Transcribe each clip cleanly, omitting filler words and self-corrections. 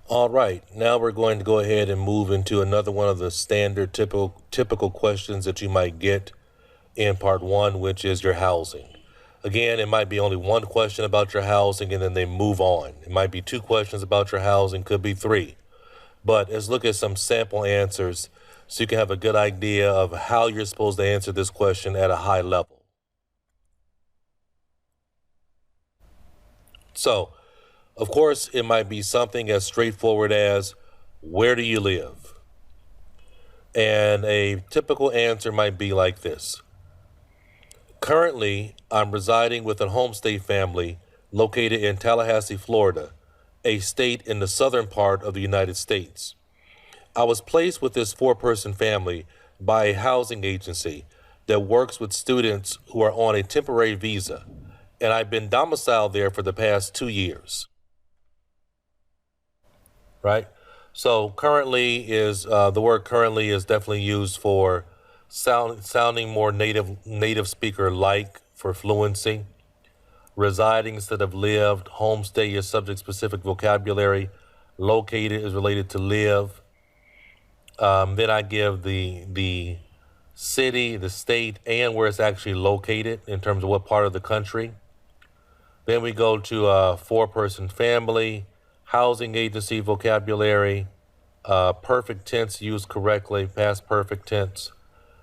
All right, now we're going to go ahead and move into another one of the standard typical questions that you might get in part one, which is your housing. Again, it might be only one question about your housing and then they move on. It might be two questions about your housing, could be three. But let's look at some sample answers so you can have a good idea of how you're supposed to answer this question at a high level. So, of course, it might be something as straightforward as, where do you live? And a typical answer might be like this. Currently, I'm residing with a homestay family located in Tallahassee, Florida, a state in the southern part of the United States. I was placed with this four-person family by a housing agency that works with students who are on a temporary visa, and I've been domiciled there for the past 2 years. Right? So currently is the word currently is definitely used for sounding more native speaker like for fluency. Residing instead of lived. Homestay is subject specific vocabulary. Located is related to live. Then I give the city, the state, and where it's actually located in terms of what part of the country. Then we go to a four-person family, housing agency vocabulary, perfect tense used correctly, past perfect tense.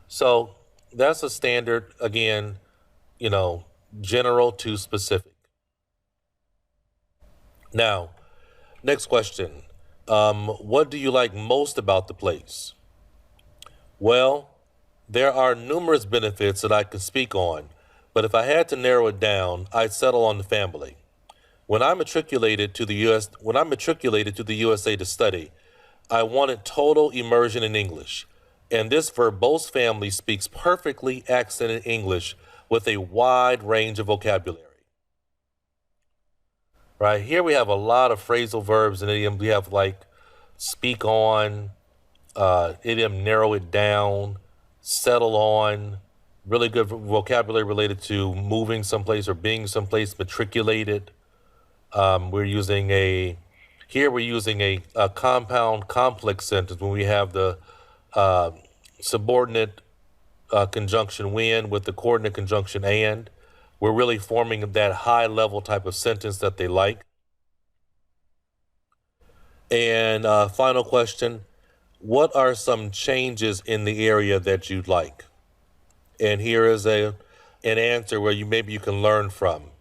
So that's a standard, again, general to specific. Now, next question. What do you like most about the place? Well, there are numerous benefits that I could speak on, but if I had to narrow it down, I'd settle on the family. When I matriculated to the USA to study, I wanted total immersion in English, and this verbose family speaks perfectly accented English with a wide range of vocabulary. Right here, we have a lot of phrasal verbs and idiom. We have like speak on, idiom narrow it down, settle on. Really good vocabulary related to moving someplace or being someplace, matriculated. We're using a compound complex sentence when we have the subordinate conjunction when with the coordinate conjunction and. We're really forming that high level type of sentence that they like. And final question, what are some changes in the area that you'd like? And here is an answer where maybe you can learn from.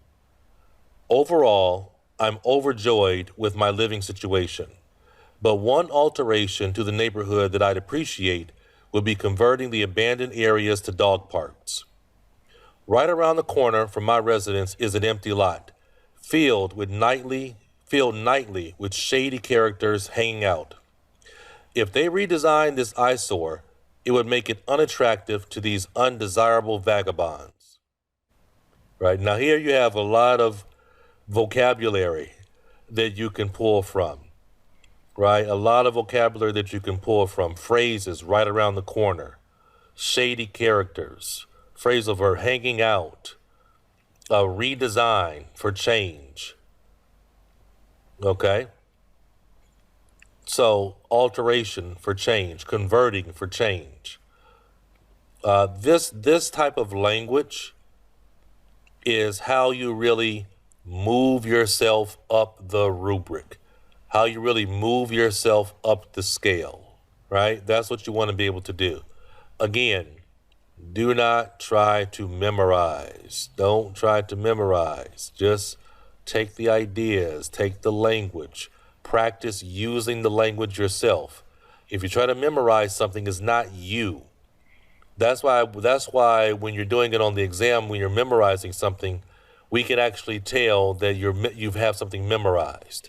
Overall, I'm overjoyed with my living situation, but one alteration to the neighborhood that I'd appreciate would be converting the abandoned areas to dog parks. Right around the corner from my residence is an empty lot, filled nightly with shady characters hanging out. If they redesign this eyesore, it would make it unattractive to these undesirable vagabonds. Right now, here you have a lot of vocabulary that you can pull from. Right, a lot of vocabulary that you can pull from. Phrases right around the corner, shady characters. Phrasal verb, hanging out, redesign for change. Okay? So, alteration for change, converting for change. This type of language is how you really move yourself up the rubric, how you really move yourself up the scale, right? That's what you want to be able to do. Again, do not try to memorize. Don't try to memorize. Just take the ideas, take the language, practice using the language yourself. If you try to memorize something, it's not you. That's why when you're doing it on the exam, when you're memorizing something, we can actually tell that you have something memorized.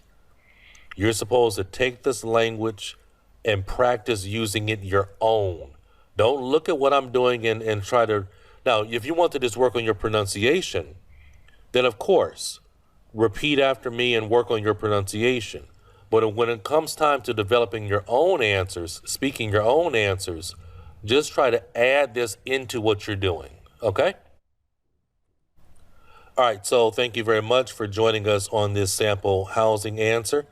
You're supposed to take this language and practice using it your own. Don't look at what I'm doing and try to. Now, if you want to just work on your pronunciation, then of course, repeat after me and work on your pronunciation. But when it comes time to developing your own answers, speaking your own answers, just try to add this into what you're doing, okay? All right, so thank you very much for joining us on this sample housing answer.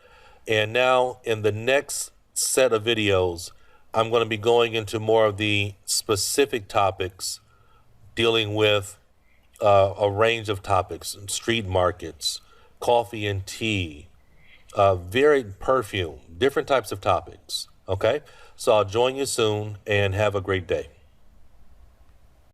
And now in the next set of videos, I'm going to be going into more of the specific topics dealing with a range of topics, street markets, coffee and tea, varied perfume, different types of topics. Okay? So I'll join you soon and have a great day.